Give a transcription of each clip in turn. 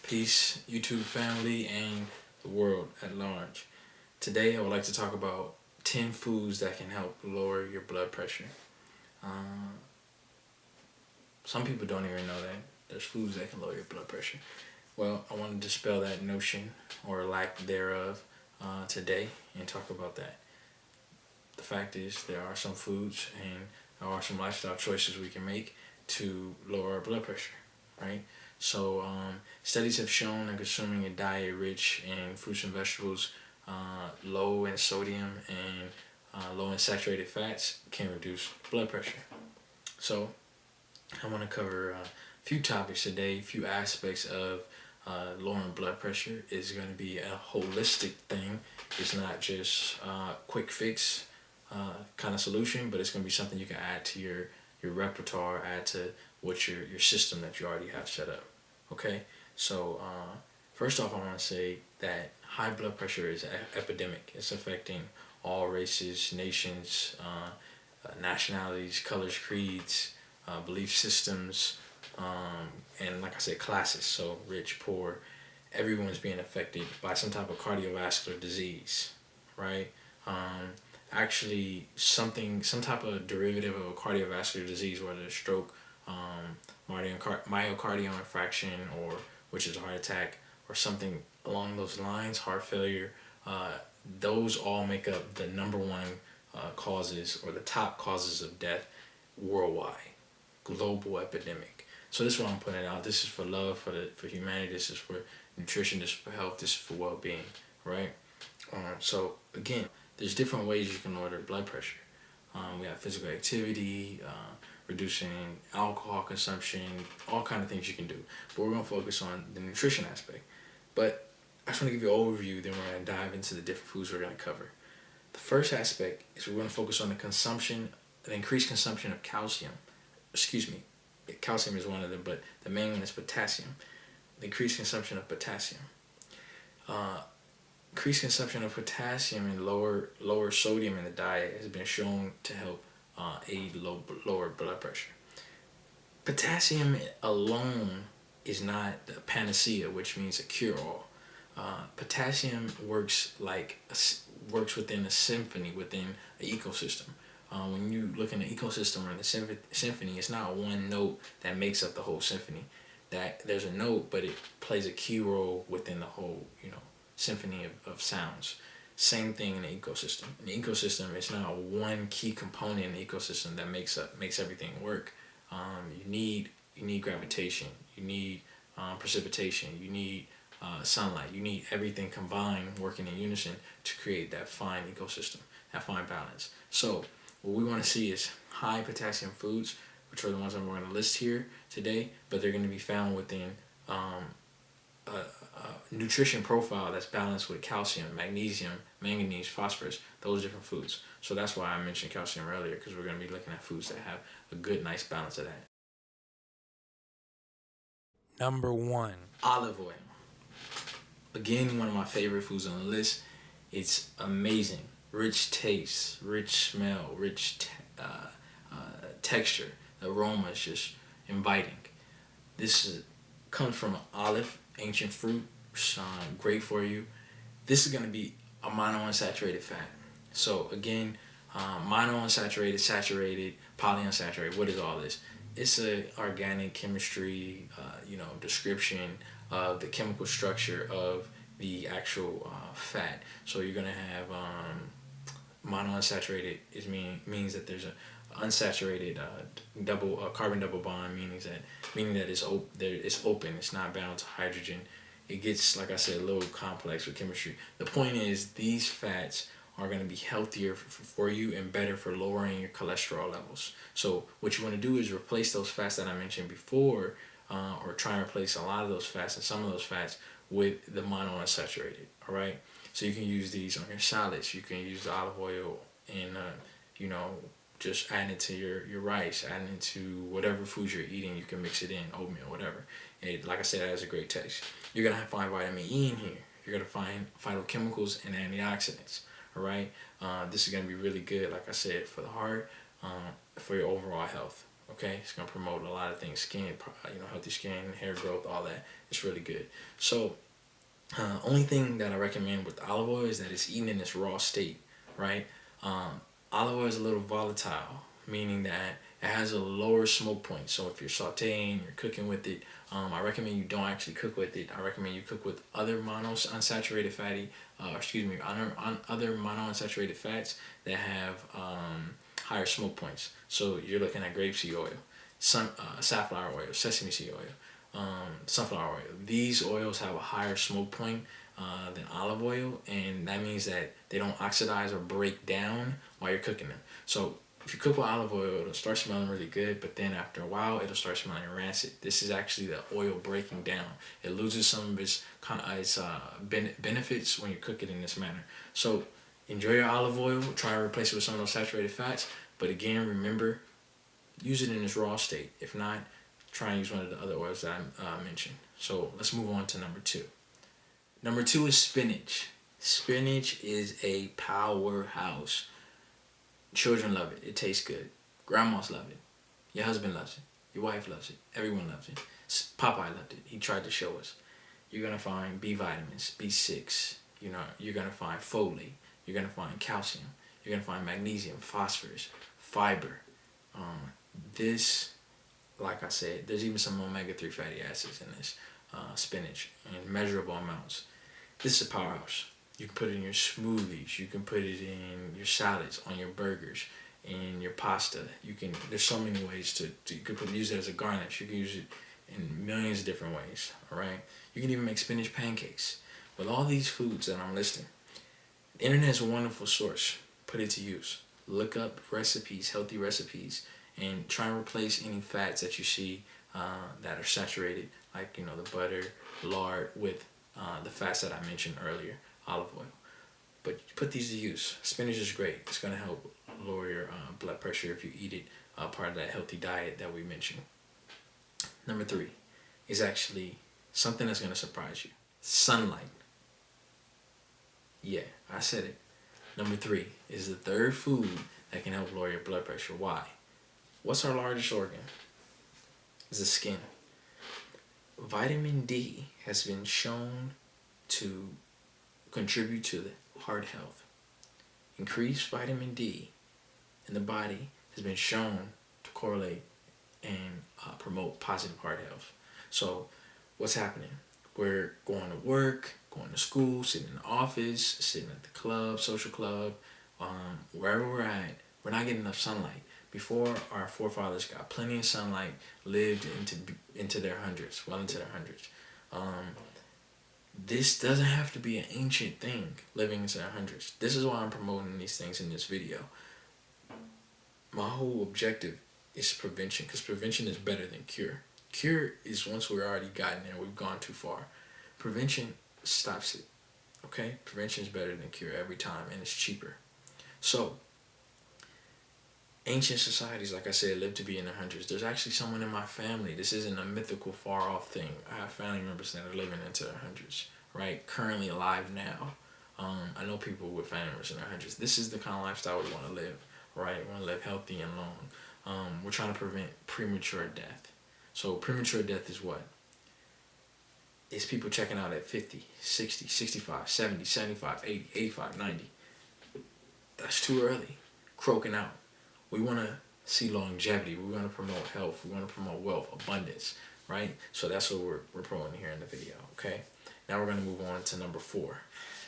Peace, YouTube family, and the world at large. Today, I would like to talk about 10 foods that can help lower your blood pressure. Uh, some people don't even know that there's foods that can lower your blood pressure. Well, I want to dispel that notion or lack thereof today and talk about that. The fact is, there are some foods and there are some lifestyle choices we can make to lower our blood pressure, right? Studies have shown that consuming a diet rich in fruits and vegetables, low in sodium and low in saturated fats can reduce blood pressure. So, I want to cover a few topics today, a few aspects of lowering blood pressure. Is going to be a holistic thing. It's not just quick fix kind of solution, but it's going to be something you can add to your repertoire, add to what your system that you already have set up. Okay, so first off, I want to say that high blood pressure is an epidemic. It's affecting all races, nations, nationalities, colors, creeds, belief systems, and like I said, classes. So rich, poor, everyone's being affected by some type of cardiovascular disease, right? Um, some type of derivative of a cardiovascular disease, whether it's stroke, myocardial infarction, or which is a heart attack, or something along those lines, heart failure. Uh, those all make up the number one causes or the top causes of death worldwide, global epidemic. So this is what I'm putting out. This is for love, for humanity. This is for nutrition. This is for health. This is for well-being, right? So again, there's different ways you can lower their blood pressure. We have physical activity, reducing alcohol consumption, all kind of things you can do. But we're gonna focus on the nutrition aspect. But I just want to give you an overview. Then we're gonna dive into the different foods we're gonna cover. The first aspect is we're gonna focus on the increased consumption of calcium. Excuse me, calcium is one of them, but the main one is potassium. The increased consumption of potassium. Uh, Increased consumption of potassium and lower sodium in the diet has been shown to help aid lower blood pressure. Potassium alone is not a panacea, which means a cure-all. Potassium works within a symphony, within an ecosystem. When you look in the ecosystem or in the symphony, it's not one note that makes up the whole symphony. That there's a note, but it plays a key role within the whole, symphony of sounds. Same thing in the ecosystem. In the ecosystem, it's not one key component in the ecosystem that makes everything work. You need gravitation. You need precipitation. You need sunlight. You need everything combined working in unison to create that fine ecosystem, that fine balance. So what we want to see is high potassium foods, which are the ones that we're going to list here today, but they're going to be found within a nutrition profile that's balanced with calcium, magnesium, manganese, phosphorus, those different foods. So that's why I mentioned calcium earlier, because we're going to be looking at foods that have a good, nice balance of that. Number one, olive oil. Again, one of my favorite foods on the list. It's amazing. Rich taste, rich smell, texture. The aroma is just inviting. Comes from an olive, ancient fruit, great for you. This is going to be a monounsaturated fat. So again, monounsaturated, saturated, polyunsaturated. What is all this? It's a organic chemistry, description of the chemical structure of the actual fat. So you're gonna have monounsaturated. Means that there's a unsaturated carbon double bond, meaning that it's open. It's not bound to hydrogen. It gets, like I said, a little complex with chemistry. The point is, these fats are going to be healthier for you and better for lowering your cholesterol levels. So what you want to do is replace those fats that I mentioned before, or try and replace a lot of those fats and some of those fats with the monounsaturated. All right. So you can use these on your salads. You can use the olive oil in, just adding it to your rice, adding it to whatever foods you're eating. You can mix it in, oatmeal, whatever. Like I said, it has a great taste. You're going to find vitamin E in here. You're going to find phytochemicals and antioxidants. All right. This is going to be really good, like I said, for the heart, for your overall health. Okay, it's gonna promote a lot of things, skin, healthy skin, hair growth, all that. It's really good. So, only thing that I recommend with olive oil is that it's eaten in its raw state, right? Olive oil is a little volatile, meaning that it has a lower smoke point. So if you're sauteing, you're cooking with it, I recommend you don't actually cook with it. I recommend you cook with other monounsaturated other monounsaturated fats that have higher smoke points. So you're looking at grapeseed oil, safflower oil, sesame seed oil, sunflower oil. These oils have a higher smoke point than olive oil, and that means that they don't oxidize or break down while you're cooking them. So if you cook with olive oil, it'll start smelling really good, but then after a while, it'll start smelling rancid. This is actually the oil breaking down. It loses some of its benefits when you cook it in this manner. So enjoy your olive oil. Try to replace it with some of those saturated fats. But again, remember, use it in its raw state. If not, try and use one of the other oils that I mentioned. So let's move on to number 2. Number 2 is spinach. Spinach is a powerhouse. Children love it. It tastes good. Grandmas love it. Your husband loves it. Your wife loves it. Everyone loves it. Papaya loved it. He tried to show us. You're going to find B vitamins, B6. You're going to find folate. You're going to find calcium. You're going to find magnesium, phosphorus, fiber. This, like I said, there's even some omega-3 fatty acids in this spinach in measurable amounts. This is a powerhouse. You can put it in your smoothies. You can put it in your salads, on your burgers, in your pasta. There's so many ways you could use it as a garnish. You can use it in millions of different ways. All right. You can even make spinach pancakes. With all these foods that I'm listing, the internet is a wonderful source. Put it to use. Look up recipes, healthy recipes, and try and replace any fats that you see that are saturated, like the butter, lard, with the fats that I mentioned earlier, olive oil. But put these to use. Spinach is great. It's going to help lower your blood pressure if you eat it, part of that healthy diet that we mentioned. Number 3 is actually something that's going to surprise you. Sunlight. Yeah, I said it. Number 3 is the third food that can help lower your blood pressure. Why? What's our largest organ? It's the skin. Vitamin D has been shown to contribute to the heart health. Increased vitamin D in the body has been shown to correlate and promote positive heart health. So what's happening? We're going to work, going to school, sitting in the office, sitting at the club, social club, wherever we're at, we're not getting enough sunlight. Before, our forefathers got plenty of sunlight, lived into their hundreds, well into their hundreds. This doesn't have to be an ancient thing, living into their hundreds. This is why I'm promoting these things in this video. My whole objective is prevention, because prevention is better than cure. Cure is once we're already gotten there, we've gone too far. Prevention stops it, okay? Prevention is better than cure every time, and it's cheaper. So, ancient societies, like I said, lived to be in their hundreds. There's actually someone in my family. This isn't a mythical, far-off thing. I have family members that are living into their hundreds, right? Currently alive now. I know people with family members in their hundreds. This is the kind of lifestyle we want to live, right? We want to live healthy and long. We're trying to prevent premature death. So premature death is what? It's people checking out at 50, 60, 65, 70, 75, 80, 85, 90. That's too early. Croaking out. We want to see longevity. We want to promote health. We want to promote wealth, abundance, right? So that's what we're promoting here in the video, okay? Now we're going to move on to number 4.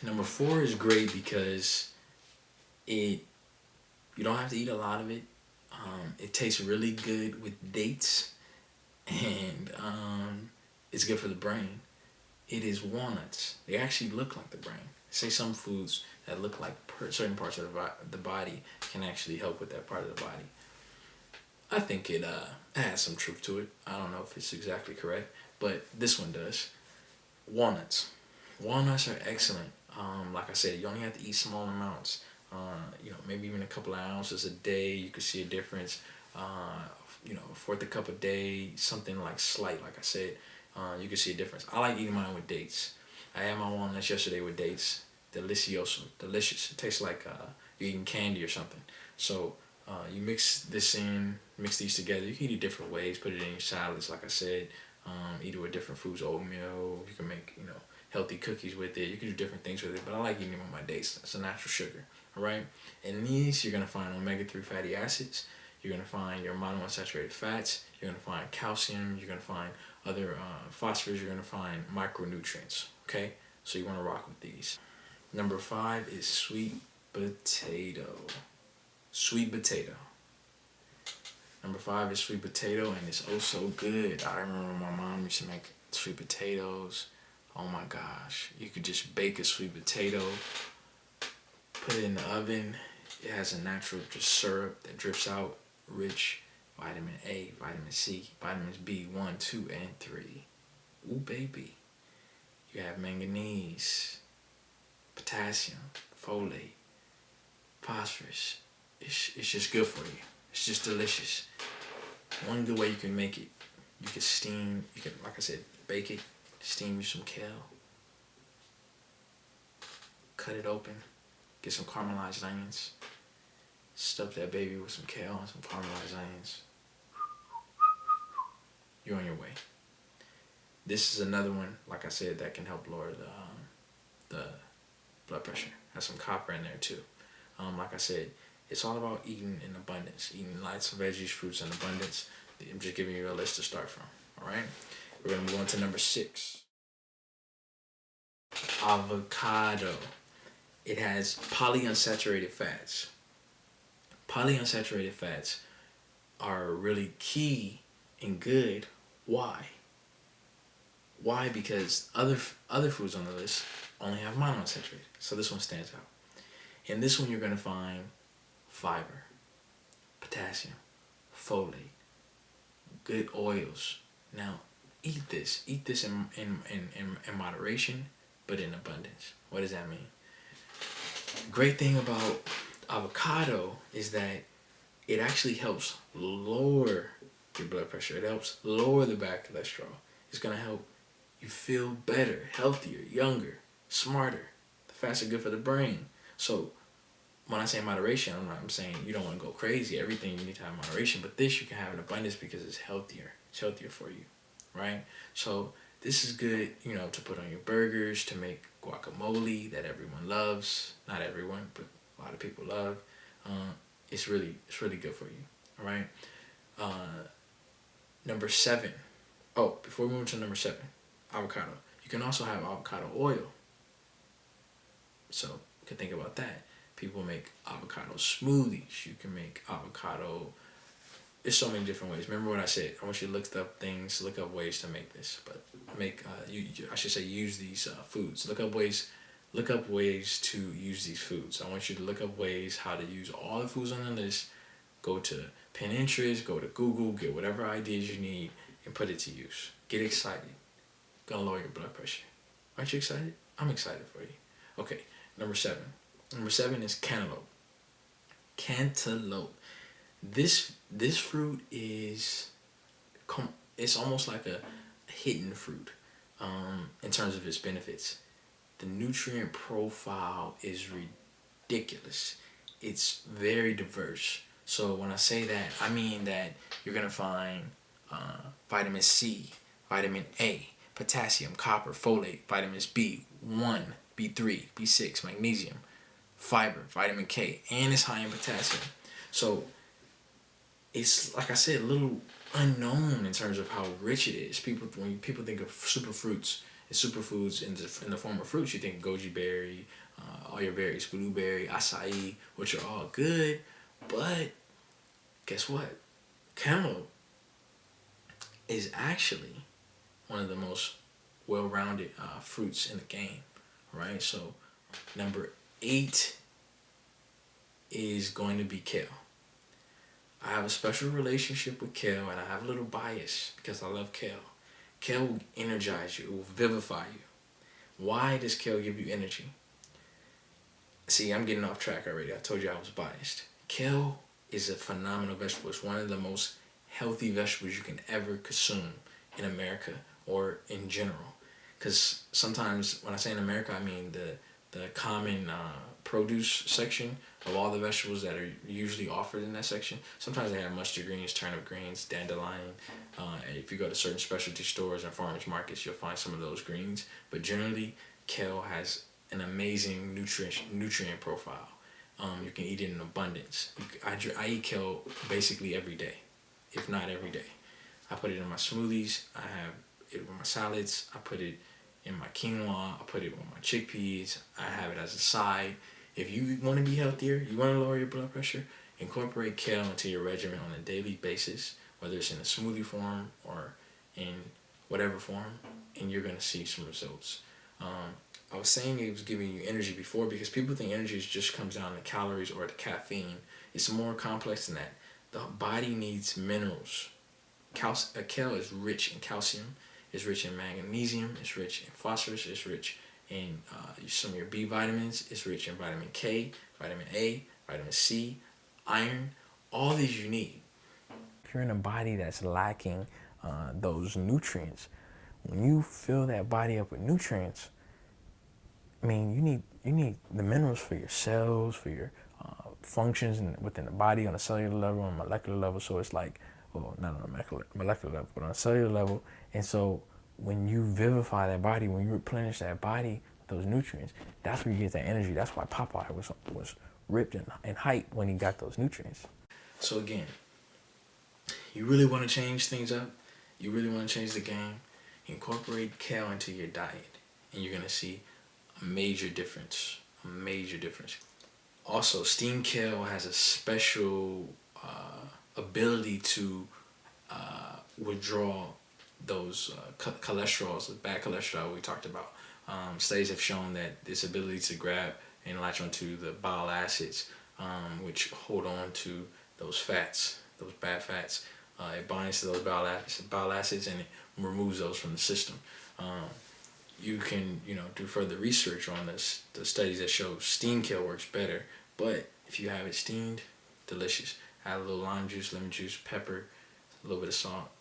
Number 4 is great because you don't have to eat a lot of it. It tastes really good with dates, and it's good for the brain. It is walnuts. They actually look like the brain. Say some foods that look like certain parts of the body can actually help with that part of the body. I think it has some truth to it. I don't know if it's exactly correct, but this one does. Walnuts. Walnuts are excellent. Like I said, you only have to eat small amounts. Maybe even a couple of ounces a day. You could see a difference. A fourth a cup a day, something like slight, like I said. You can see a difference. I like eating mine with dates. I had my walnuts yesterday with dates. Delicioso. Delicious. It tastes like you're eating candy or something. So you mix this in, mix these together. You can eat it different ways. Put it in your salads, like I said. Eat it with different foods, oatmeal. You can make, healthy cookies with it. You can do different things with it, but I like eating it on my dates. It's a natural sugar, all right? In these, you're gonna find omega-3 fatty acids. You're gonna find your monounsaturated fats. You're gonna find calcium. You're gonna find other phosphorus. You're gonna find micronutrients. Okay, so you wanna rock with these. Number 5 is sweet potato. Sweet potato. Number 5 is sweet potato, and it's oh so good. I remember my mom used to make sweet potatoes. Oh my gosh. You could just bake a sweet potato, put it in the oven. It has a natural just syrup that drips out, rich vitamin A, vitamin C, vitamins B1, 2, and 3. Ooh, baby. You have manganese, potassium, folate, phosphorus. It's just good for you. It's just delicious. One good way you can make it, you can steam, you can, like I said, bake it, steam you some kale, cut it open, get some caramelized onions, stuff that baby with some kale and some caramelized onions. You're on your way. This is another one, like I said, that can help lower the blood pressure. Has some copper in there too. Like I said, it's all about eating in abundance, eating lots of veggies, fruits in abundance. I'm just giving you a list to start from, all right? We're going to move on to number 6. Avocado. It has polyunsaturated fats. Polyunsaturated fats are really key and good. Why? Why? Because other foods on the list only have monounsaturated. So this one stands out. In this one, you're going to find fiber, potassium, folate, good oils. Now, eat this. Eat this in moderation, but in abundance. What does that mean? The great thing about avocado is that it actually helps lower your blood pressure. It helps lower the bad cholesterol. It's going to help you feel better, healthier, younger, smarter. The fats are good for the brain. So when I say moderation, I'm saying you don't want to go crazy. Everything you need to have moderation, but this you can have in abundance because it's healthier. It's healthier for you, right? So this is good, to put on your burgers, to make guacamole that everyone loves. Not everyone, but a lot of people love. It's really good for you, all right? Number 7. Oh, before we move to number 7, avocado. You can also have avocado oil. So you can think about that. People make avocado smoothies. You can make avocado. There's so many different ways. Remember what I said. I want you to look up things, look up ways to make this. But use these foods. Look up ways to use these foods. I want you to look up ways how to use all the foods on the list. Go to Pinterest, go to Google, get whatever ideas you need, and put it to use. Get excited. Gonna lower your blood pressure. Aren't you excited? I'm excited for you. Okay, number 7. Number 7 is cantaloupe. Cantaloupe. This fruit is, it's almost like a hidden fruit in terms of its benefits. The nutrient profile is ridiculous. It's very diverse. So when I say that, I mean that you're going to find vitamin C, vitamin A, potassium, copper, folate, vitamins B1, B3, B6, magnesium, fiber, vitamin K, and it's high in potassium. So it's, like I said, a little unknown in terms of how rich it is. When people think of superfruits and superfoods in the form of fruits, you think goji berry, all your berries, blueberry, acai, which are all good. But guess what? Cantaloupe is actually one of the most well-rounded fruits in the game, right? So number 8 is going to be kale. I have a special relationship with kale, and I have a little bias because I love kale. Kale will energize you. It will vivify you. Why does kale give you energy? See, I'm getting off track already. I told you I was biased. Kale is a phenomenal vegetable. It's one of the most healthy vegetables you can ever consume in America or in general. Because sometimes when I say in America, I mean the the common produce section of all the vegetables that are usually offered in that section. Sometimes they have mustard greens, turnip greens, dandelion. If you go to certain specialty stores and farmers markets, you'll find some of those greens. But generally, kale has an amazing nutrient profile. You can eat it in abundance. I eat kale basically every day, if not every day. I put it in my smoothies. I have it with my salads. I put it in my quinoa. I put it with my chickpeas. I have it as a side. If you want to be healthier, you want to lower your blood pressure, incorporate kale into your regimen on a daily basis, whether it's in a smoothie form or in whatever form, and you're going to see some results. I was saying it was giving you energy before because people think energy just comes down to calories or to caffeine. It's more complex than that. The body needs minerals. Kale is rich in calcium, it's rich in magnesium, it's rich in phosphorus, it's rich in some of your B vitamins, it's rich in vitamin K, vitamin A, vitamin C, iron, all these you need. If you're in a body that's lacking those nutrients, when you fill that body up with nutrients, I mean, you need the minerals for your cells, for your functions within the body on a cellular level, on a molecular level. So it's like, well, not on a molecular level, but on a cellular level. And so when you vivify that body, when you replenish that body with those nutrients, that's where you get that energy. That's why Papaya was ripped in height when he got those nutrients. So again, you really want to change things up. You really want to change the game. Incorporate kale into your diet, and you're going to see a major difference. A major difference. Also, steamed kale has a special ability to withdraw those cholesterols, the bad cholesterol we talked about. Studies have shown that this ability to grab and latch onto the bile acids, which hold on to those fats, those bad fats. It binds to those bile acids and it removes those from the system. You can do further research on this. The studies that show steamed kale works better, but if you have it steamed, delicious. Add a little lime juice, lemon juice, pepper, a little bit of salt,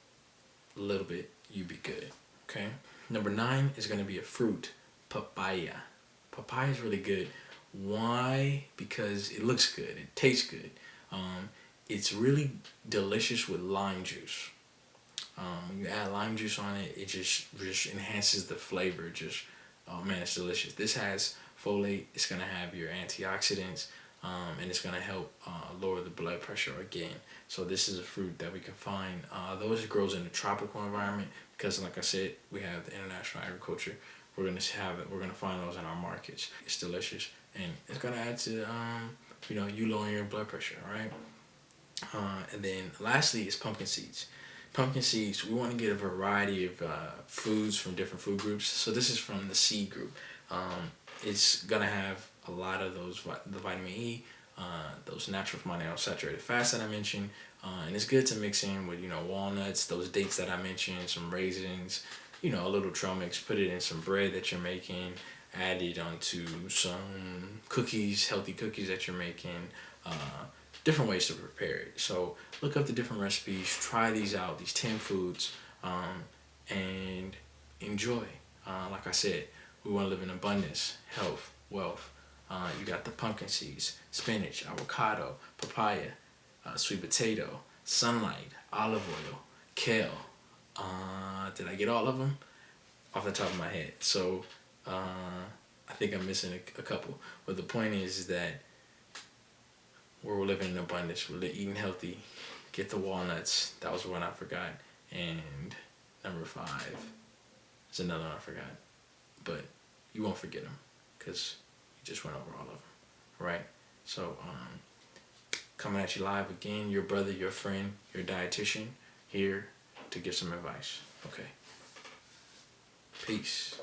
a little bit, you be good. Okay. Number 9 is going to be a fruit, papaya. Papaya is really good. Why? Because it looks good, it tastes good. It's really delicious with lime juice. When you add lime juice on it, it just enhances the flavor. Oh man, it's delicious. This has folate. It's gonna have your antioxidants, and it's gonna help lower the blood pressure again. So this is a fruit that we can find. Though it grows in a tropical environment, because like I said, we have the international agriculture. We're gonna have it. We're gonna find those in our markets. It's delicious, and it's gonna add to you lowering your blood pressure. All right. And then lastly is pumpkin seeds. Pumpkin seeds, we want to get a variety of foods from different food groups. So this is from the seed group. It's going to have a lot of the vitamin E, those natural monounsaturated fats that I mentioned. And it's good to mix in with, walnuts, those dates that I mentioned, some raisins, a little trail mix, put it in some bread that you're making, add it onto some cookies, healthy cookies that you're making, different ways to prepare it. So look up the different recipes, try these out, these 10 foods, and enjoy. Like I said, we want to live in abundance, health, wealth. You got the pumpkin seeds, spinach, avocado, papaya, sweet potato, sunlight, olive oil, kale. Did I get all of them? Off the top of my head. So I think I'm missing a couple. But the point is that we're living in abundance. We're eating healthy. Get the walnuts. That was one I forgot. And number 5 is another one I forgot. But you won't forget them because you just went over all of them. Right? So, coming at you live again, your brother, your friend, your dietitian, here to give some advice. Okay. Peace.